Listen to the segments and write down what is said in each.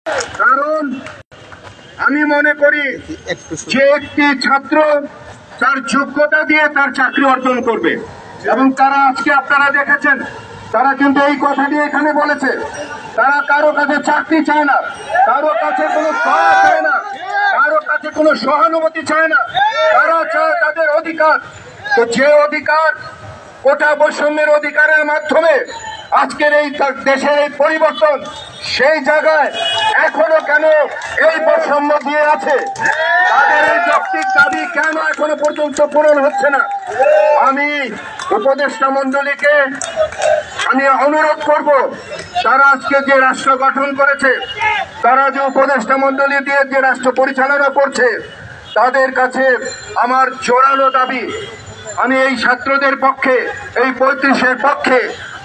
কারণ আমি মনে করি যে একটি ছাত্র তার যোগ্যতা দিয়ে তার চাকরি অর্জন করবে, এবং তারা আজকে আপনারা দেখেছেন তারা কিন্তু এই কথাটি এখানে বলেছে, তারা কারো কাছে চাকরি চায় না, কারো কাছে কোনো দয়া চায় না, কারো কাছে কোনো সহানুভূতি চায় না, তারা চায় তাদের অধিকার। তো যে অধিকার, কোটা বৈষম্যের অধিকারের মাধ্যমে আজকের এই দেশের এই পরিবর্তন, সেই জায়গায় এখনো কেন এই বৈষম্য দিয়ে আছে? তাদের এই যৌক্তিক দাবি কেন এখনো পর্যন্ত পূরণ হচ্ছে না? আমি উপদেষ্টা মন্ডলীকে আমি অনুরোধ করব, তারা আজকে যে রাষ্ট্র গঠন করেছে, তারা যে উপদেষ্টা মন্ডলী দিয়ে যে রাষ্ট্র পরিচালনা করছে, তাদের কাছে আমার জোরালো দাবি, আমি এই ছাত্রদের পক্ষে, এই 35-এর পক্ষে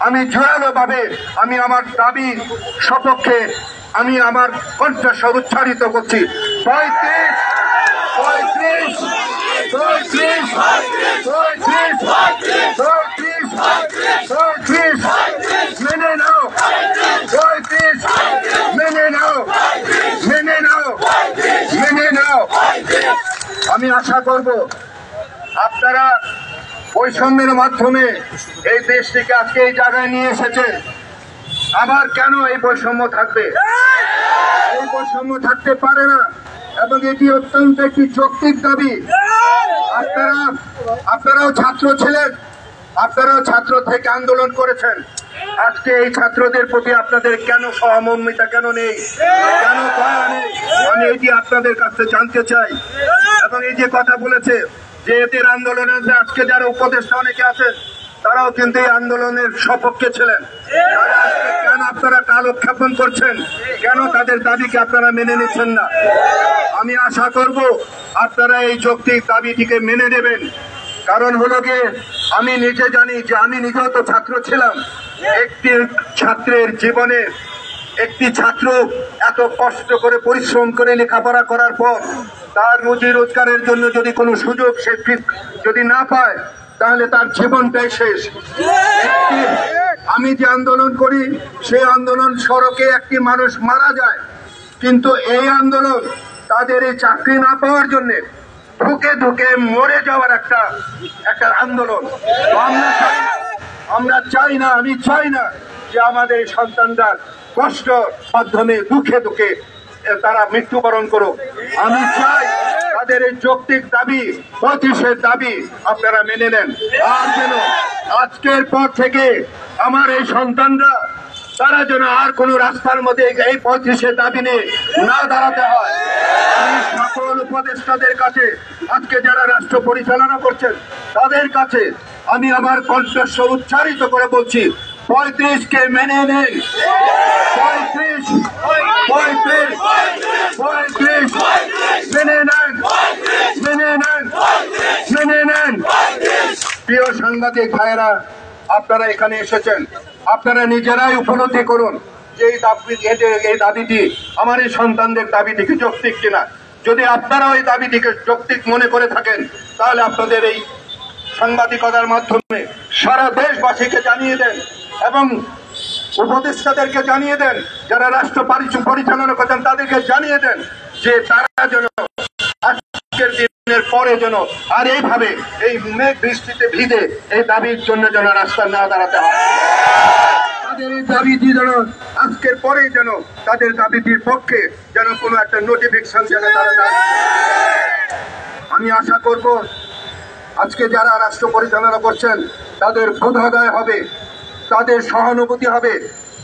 আমি জোরালো ভাবে আমি আমার দাবি সপক্ষে আমি আমার কণ্ঠস্বর উচ্চারিত করছি। 35 মেনে নাও, 35 মেনে নাও, মেনে নাও, মেনে নাও। আমি আশা করব আপনারা বৈষম্যের মাধ্যমে এই দেশটিকে আজকে এই জায়গায় নিয়ে এসেছেন। আবার কেন এই বৈষম্য থাকবে? এই বৈষম্য থাকতে পারে না, এবং এটি অত্যন্ত একটি যৌক্তিক দাবি। আপনারাও ছাত্র ছিলেন, আপনারাও ছাত্র থেকে আন্দোলন করেছেন। আজকে এই ছাত্রদের প্রতি আপনাদের কেন সহমর্মিতা কেন নেই, কেন দয়া নেই? আমি এটি আপনাদের কাছে জানতে চাই। এবং এই যে কথা বলেছে যে এদের আন্দোলনের আজকে যারা উপদেষ্টা অনেকে আছেন, তারাও কিন্তু এই আন্দোলনের সপক্ষে ছিলেন। তারা আজকে কেন আপনারা কালক্ষেপণ করছেন? কেন তাদের দাবিকে আপনারা মেনে নিচ্ছেন না? আমি আশা করব আপনারা এই যৌক্তিক দাবিটিকে মেনে নেবেন। কারণ হলো গিয়ে আমি নিজে জানি যে আমি নিজেও তো ছাত্র ছিলাম। একটি ছাত্রের জীবনে একটি ছাত্র এত কষ্ট করে পরিশ্রম করে লেখাপড়া করার পর তার রুজি রোজগারের জন্য যদি কোনো সুযোগ সে যদি না পায়, তাহলে তার জীবনটাই শেষ। আমি যে আন্দোলন করি সেই আন্দোলন সড়কে একটি মানুষ মারা যায়, কিন্তু এই আন্দোলন তাদের এই চাকরি না পাওয়ার জন্য ধুকে ধুকে মরে যাওয়ার একটা আন্দোলন। আমরা চাই না, আমি চাই না যে আমাদের সন্তানরা কষ্ট মাধ্যমে দুঃখে দুঃখে তারা মৃত্যুবরণ করুক। আমি চাই তাদের এই যৌক্তিক দাবি, 35-এর দাবি আপনারা মেনে নেন। আর যেন আজকের পর থেকে আমার এই সন্তানরা তারা যেন আর কোন রাস্তার মধ্যে এই 35-এর দাবি নিয়ে না দাঁড়াতে হয়। আমি সকল উপদেষ্টাদের কাছে, আজকে যারা রাষ্ট্র পরিচালনা করছেন তাদের কাছে আমি আমার কণ্ঠস্বর উচ্চারিত করে বলছি, 35-কে মেনে নেন। 35 মেনে নেন, মেনে নেন, মেনে নেন। প্রিয় সাংবাদিক ভাইয়েরা, আপনারা এখানে এসেছেন, আপনারা নিজেরাই উপলব্ধি করুন যে এই দাবিটি আমার এই সন্তানদের দাবিটিকে যৌক্তিক কিনা। যদি আপনারাও এই দাবিটিকে যৌক্তিক মনে করে থাকেন, তাহলে আপনাদের এই সাংবাদিকতার মাধ্যমে সারা দেশবাসীকে জানিয়ে দেন এবং উপদেষ্টাদেরকে জানিয়ে দেন, যারা রাষ্ট্র পরিচালনা করছেন তাদেরকে জানিয়ে দেন যে তারা যেন আজকের দিনের পরে যেন আর এইভাবে এই মেঘ বৃষ্টিতে ভিজে এই দাবির জন্য যেন রাস্তা না দাঁড়াতে হয়। তাদের এই দাবিটি যেন আজকের পরেই যেন তাদের দাবিটির পক্ষে যেন কোনো একটা নোটিফিকেশন যেন তারা দেয়। আমি আশা করব আজকে যারা রাষ্ট্র পরিচালনা করছেন তাদের বোধোদয় হবে, তাদের সহানুভূতি হবে।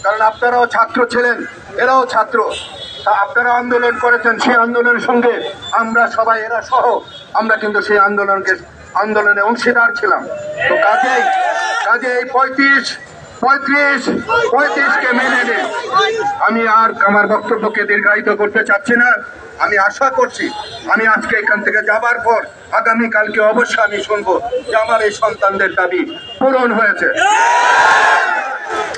কারণ আপনারাও ছাত্র ছিলেন, এরাও ছাত্র, তা আপনারা আন্দোলন করেছেন, সেই আন্দোলনের সঙ্গে আমরা সবাই এরা সহ আমরা কিন্তু সেই আন্দোলনে অংশীদার ছিলাম। তো কাজেই 35-কে মেনে নিন। আমি আর আমার বক্তব্যকে দীর্ঘায়িত করতে চাচ্ছি না। আমি আশা করছি আমি আজকে এখান থেকে যাবার পর আগামীকালকে অবশ্যই আমি শুনবো যে আমার এই সন্তানদের দাবি পূরণ হয়েছে।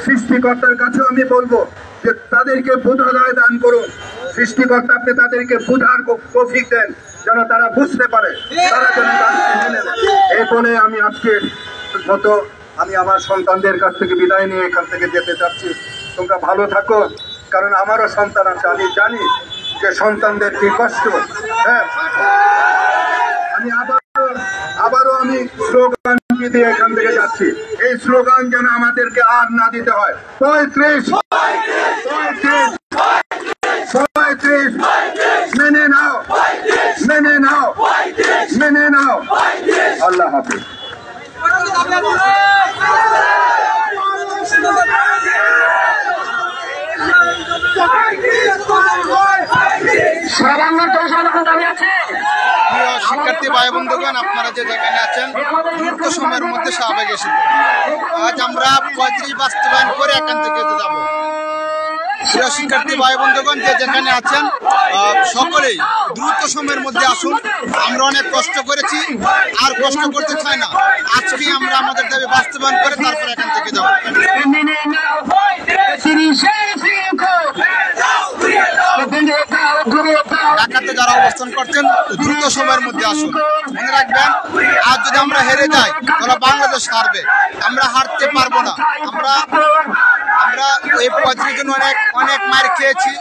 সৃষ্টিকর্তার কাছেও আমি বলবো যে তাদেরকে বোধোদয় দান করুন। সৃষ্টিকর্তা আপনি তাদেরকে বুঝার তৌফিক দেন, যেন তারা বুঝতে পারে, তারা যেন এই বলে আমি আজকের মতো আমি আমার সন্তানদের কাছ থেকে বিদায় নিয়ে এখান থেকে যেতে চাচ্ছি। তোমরা ভালো থাকো। কারণ আমারও সন্তান আছে, আমি জানি যে সন্তানদের কি কষ্ট। হ্যাঁ, আমি আবারও আমি স্লোগান দিয়ে এখান থেকে যাচ্ছি। এই স্লোগান যেন আমাদেরকে আর না দিতে হয়। 35 মেনে নাও, মেনে নাও, মেনে নাও। আল্লাহ হাফিজ। শিক্ষার্থী ভাই বন্ধুগণ, আপনারা যে যেখানে আছেন দ্রুত সময়ের মধ্যে শাহবাগ এসে আজ আমরা 35 বাস্তবায়ন করে এখান থেকে যাব। প্রিয় শিক্ষার্থী ভাই বন্ধুগণ, যে যেখানে আছেন সকলেই দ্রুত সময়ের মধ্যে আসুন। আমরা অনেক কষ্ট করেছি, আর কষ্ট করতে চাই না। আজকে আমরা আমাদের দাবি বাস্তবায়ন করে তারপর এখান থেকে যাব। ঢাকাতে যারা অবস্থান করছেন দ্রুত সময়ের মধ্যে আসুন। মনে রাখবেন, আজ যদি আমরা হেরে যাই তাহলে বাংলাদেশ হারবে। আমরা হারতে পারবো না। আমরা এই 35 জন অনেক মার খেয়েছি,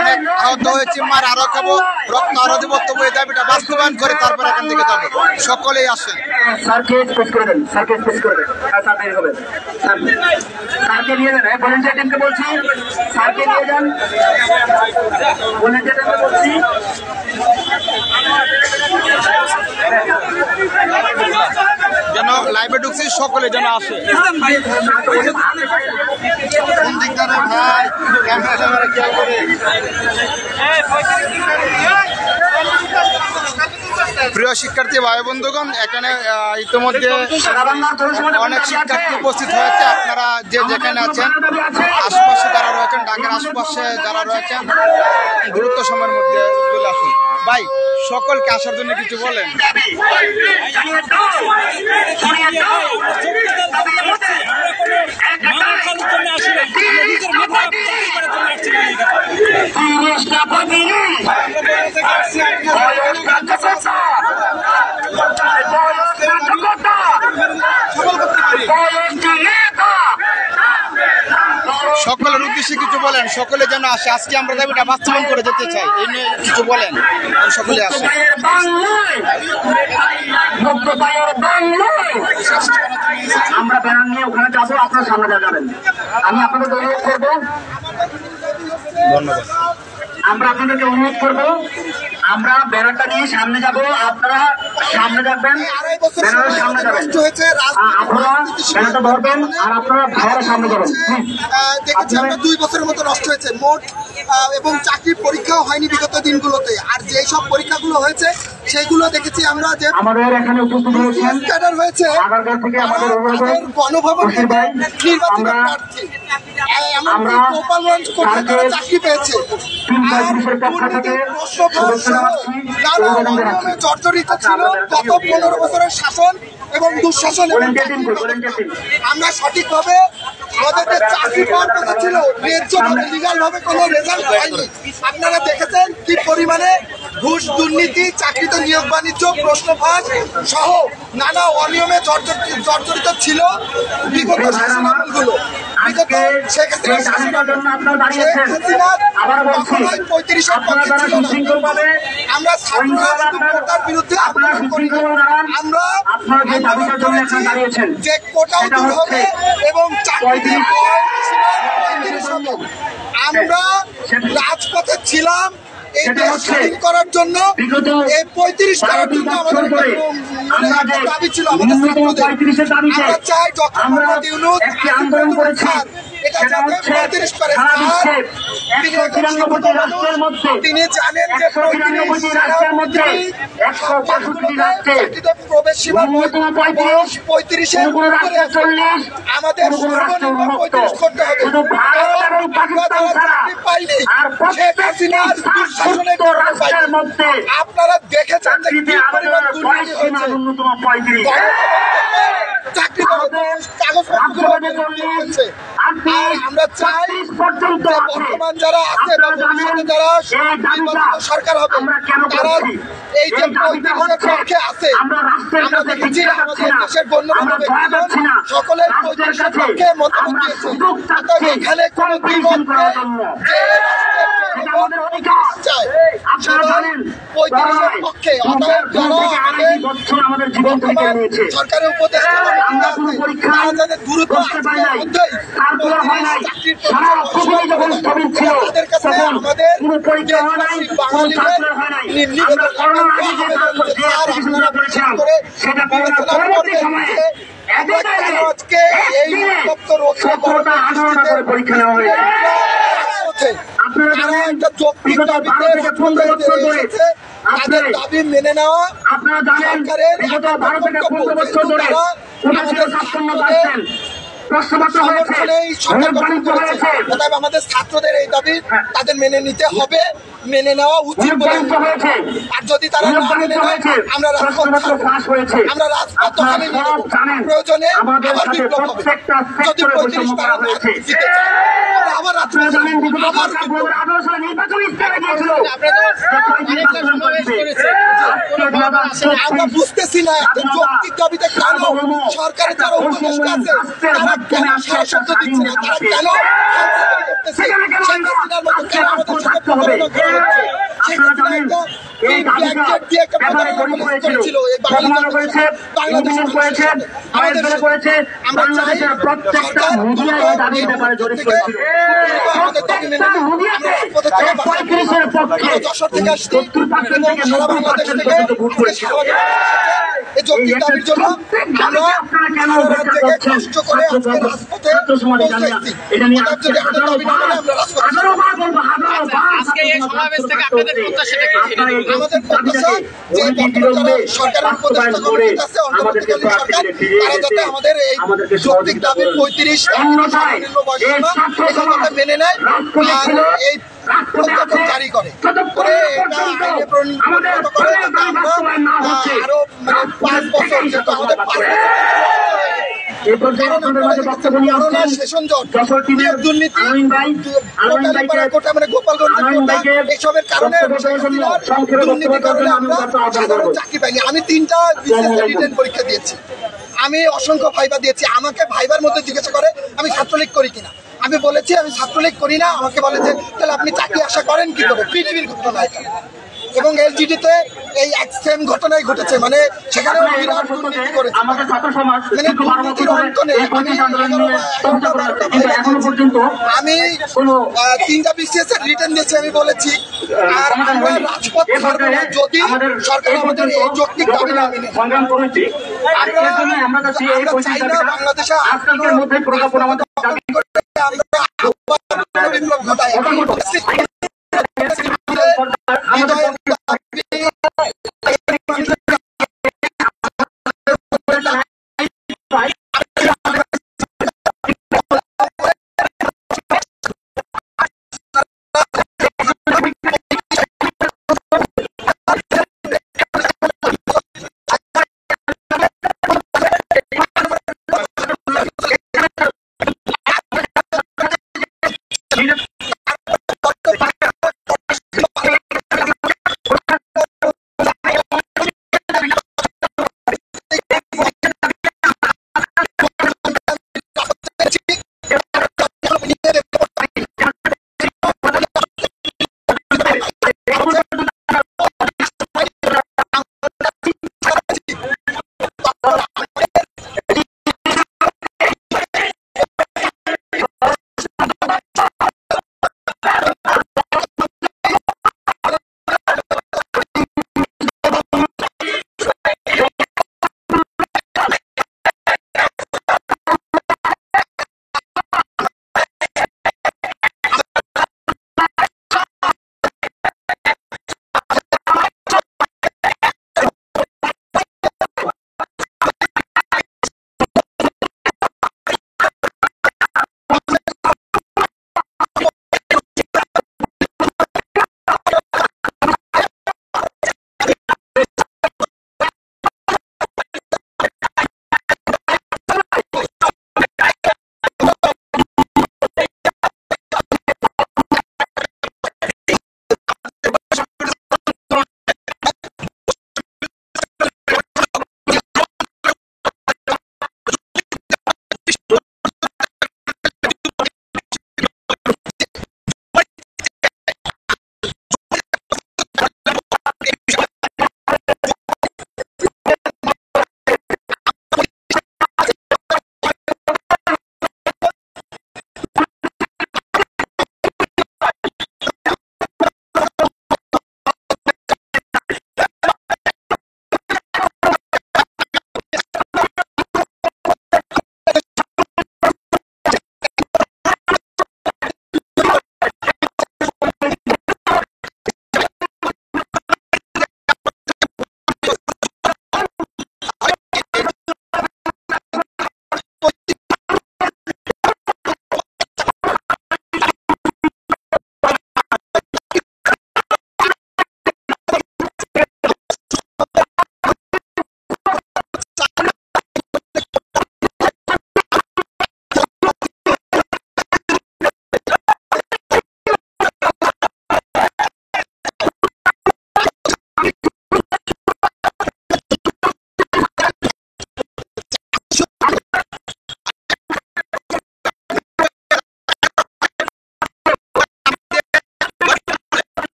অনেক আহত হয়েছি, মার আরো খাবো, রক্ত আরো দেবো। তবু এই দাবিটা বাস্তবায়ন করে তারপর এখান থেকে যাবো। সকলেই আসেন। স্যারকে নিয়ে যান, ভলেন্টিয়ার টিমকে বলছি, স্যারকে নিয়ে যান, ভলেন্টিয়ার টিমকে বলছি। যেন লাইভে ঢুকছি, সকলে যেন আসে। প্রিয় শিক্ষার্থী ভাই বন্ধুগণ, এখানে ইতিমধ্যে অনেক শিক্ষার্থী উপস্থিত হয়েছে। আপনারা যে যেখানে আছেন, আশপাশে যারা রয়েছেন, ঢাকার আশপাশে যারা রয়েছেন, দ্রুত সময়ের মধ্যে চলে আসুন। ভাই, সকলকে আসার জন্য কিছু বলেন। সকলের উদ্দেশ্যে কিছু বলেন, সকলে যেন আসে। আজকে আমরা দাবিটা বাস্তবায়ন করে যেতে চাই, এই নিয়ে কিছু বলেন, সকলে আসে। আমরা ব্যানার নিয়ে ওখানে যাবো, আপনারা সামনে যাবেন। আমি আপনাদের অনুরোধ করবো, ধন্যবাদ। আমরা আপনাদেরকে অনুরোধ করবো, আমরা ব্যানারটা নিয়ে সামনে যাব, আপনারা সামনে যাবেন, ব্যানারের সামনে যাবেন, আপনারা ব্যানারটা ধরবেন, আর আপনারা ভাইয়েরা সামনে যাবেন। দেখেছি আমরা 2 বছরের মতো নষ্ট হয়েছে মোট, এবং চাকরির পরীক্ষাও হয়নি বিগত দিনগুলোতে। আর যেই সব পরীক্ষাগুলো হয়েছে সেইগুলো দেখেছি আমরা যে আমাদের এখানে উপস্থিত হয়েছেন ক্যাডার হয়েছে আগারগাঁও থেকে আমাদের গণভবন থেকে নির্বাচিত প্রার্থী এমনকি গোপালগঞ্জ কোর্টে তারা চাকরি পেয়েছে। জর্জরিত ছিল গত 15 বছরের শাসন এবং দুঃশাসন। আমরা সঠিকভাবে আমাদের চাকরি পাওয়ার কথা ছিল, ন্যায্যভাবে লিগাল ভাবে কোনো রেজাল্ট হয়নি। আপনারা দেখেছেন কি পরিমাণে ঘুষ, দুর্নীতি, চাকরিতে নিয়োগ বাণিজ্য, প্রশ্ন ফাঁস সহ নানা অনিয়মে জর্জরিত ছিল বিগত শাসনামলগুলো। বিগত শেখ হাসিনার শাসনামল, শেখ হাসিনার কখনোই 35-এর পক্ষে ছিল না। আমরা ছাত্ররা শুধু কোটার বিরুদ্ধে আন্দোলন করি না, আমরা আন্দোলন করেছি যে কোটাও দূর হবে এবং চাকরিতে আমরা রাজপথে ছিলাম এই দেশ স্বাধীন করার জন্য। এই 35 করার জন্য আমাদের দাবি ছিল আমাদের ছাত্রদের। আমরা চাই ডক্টর মোহাম্মদ ইউনূস এটা যাতে 35 করে। তিনি জানেন যে 35 প্রবেশ সীমা বয়স 35-এর উপরে আমাদের সর্বনিম্ন 35 করতে হবে। পাইনি শেখ হাসিনার দুঃশাসনে আপনারা দেখেছেন যে কি পরিমাণ দুর্নীতি হয়েছে। চাকরি করে কাগজপত্র হচ্ছে। আর আমরা চাই বর্তমান যারা আছে ভবিষ্যতে যারা নির্বাচিত সরকার হবে তারা এই যে 35-এর পক্ষে আছে। আমরা দেখেছি আমাদের দেশের গণ্যমান্য ব্যক্তিগণ সকলের 35-এর পক্ষে মতামত দিয়েছে। অর্থাৎ এখানে কোন দ্বিমত নেই যে চায় সবাই 35-এর পক্ষে। অতএব যারা আমাদের বর্তমান সরকারের উপদেষ্টা তারা যাতে দ্রুত আজকের মধ্যেই চাকরির তাদের কাছে আমাদের বাঙালিদের নিবেদন আর আপনারা বিশেষ করে বিবেচনা করবেন যে আজকে এই উত্তপ্ত রোধে পরীক্ষা নেওয়া হয়েছে। তারা একটা যৌক্তিক দাবিতে এসেছে, তাদের দাবি মেনে নেওয়া সরকারের আমাদের ছাত্রদের এই দাবি তাদের মেনে নিতে হবে, মেনে নেওয়া উচিত বলে। আর যদি তারা না মেনে নেয় আমরা রাজপথ আমরা রাজপথ প্রয়োজনে আবার বিপ্লব হবে। যদি 35 বার জিতে চায় আবার রাজপথ আমরা বুঝতেছি না একটা যৌক্তিক দাবিতে কেন সরকারের যারা উপদেষ্টা আছে তারা কেন সারা শব্দ দিচ্ছে না, তারা কেন করতেছে শেখ হাসিনার মতো কেন আমাদের সাথে প্রতারণা করা হচ্ছে। শেখ হাসিনা একটা এই ব্ল্যাঙ্কেট দিয়ে একটা প্রতারণা করেছিল এই বাংলাদেশের আমাদের আমরা চাই সরকার আমাদের দাবি মেনে আমরা রাজপথে থেকে আমরা যশোর থেকে আসছি এবং সারা বাংলাদেশ থেকে এই যৌক্তিক দাবির জন্য আমরা থেকে কষ্ট করে আজকে রাজপথে পৌঁছেছি। যদি আমাদের দাবি না মেনে আমরা রাজপথে আজকে এই সমাবেশ থেকে আপনাদের প্রত্যাশাটা কি? আমাদের প্রত্যাশা যে বর্তমান সরকারের উপদেষ্টা কমিটি আছে অন্তর্বর্তীকালীন সরকার তারা যাতে আমাদের এই যৌক্তিক দাবির 35 সর্বনিম্ন বয়সীমা মেনে নেয় আর এই প্রজ্ঞাপন জারি করে এটা আইনে পরিণত করে যাতে আমরা আরো 5 বছর যেহেতু আমাদের 5 এসবের কারণে চাকরি পাইনি। আমি 3টা রিটেন পরীক্ষা দিয়েছি, আমি অসংখ্য ভাইবা দিয়েছি। আমাকে ভাইবার মধ্যে জিজ্ঞাসা করে আমি ছাত্রলীগ করি কিনা, আমি বলেছি আমি ছাত্রলীগ করি না। আমাকে বলে যে তাহলে আপনি চাকরি আশা করেন কি করে? পৃথিবীর ঘটনা এটা এবং এলজিডিতে এই এক সেম ঘটনাই ঘটেছে, মানে সেখানে বিরাট দুর্নীতি করেছে, মানে দুর্নীতির অন্ত নেই। আমি 3টা বিসিএস এর রিটার্ন দিয়েছি, আমি বলেছি আর আমরা রাজপথ ছাড়বো না যদি সরকার আমাদের এই যৌক্তিক দাবি না মেনে। আমরা চাই না বাংলাদেশে আমরা বিপ্লব ঘটাই।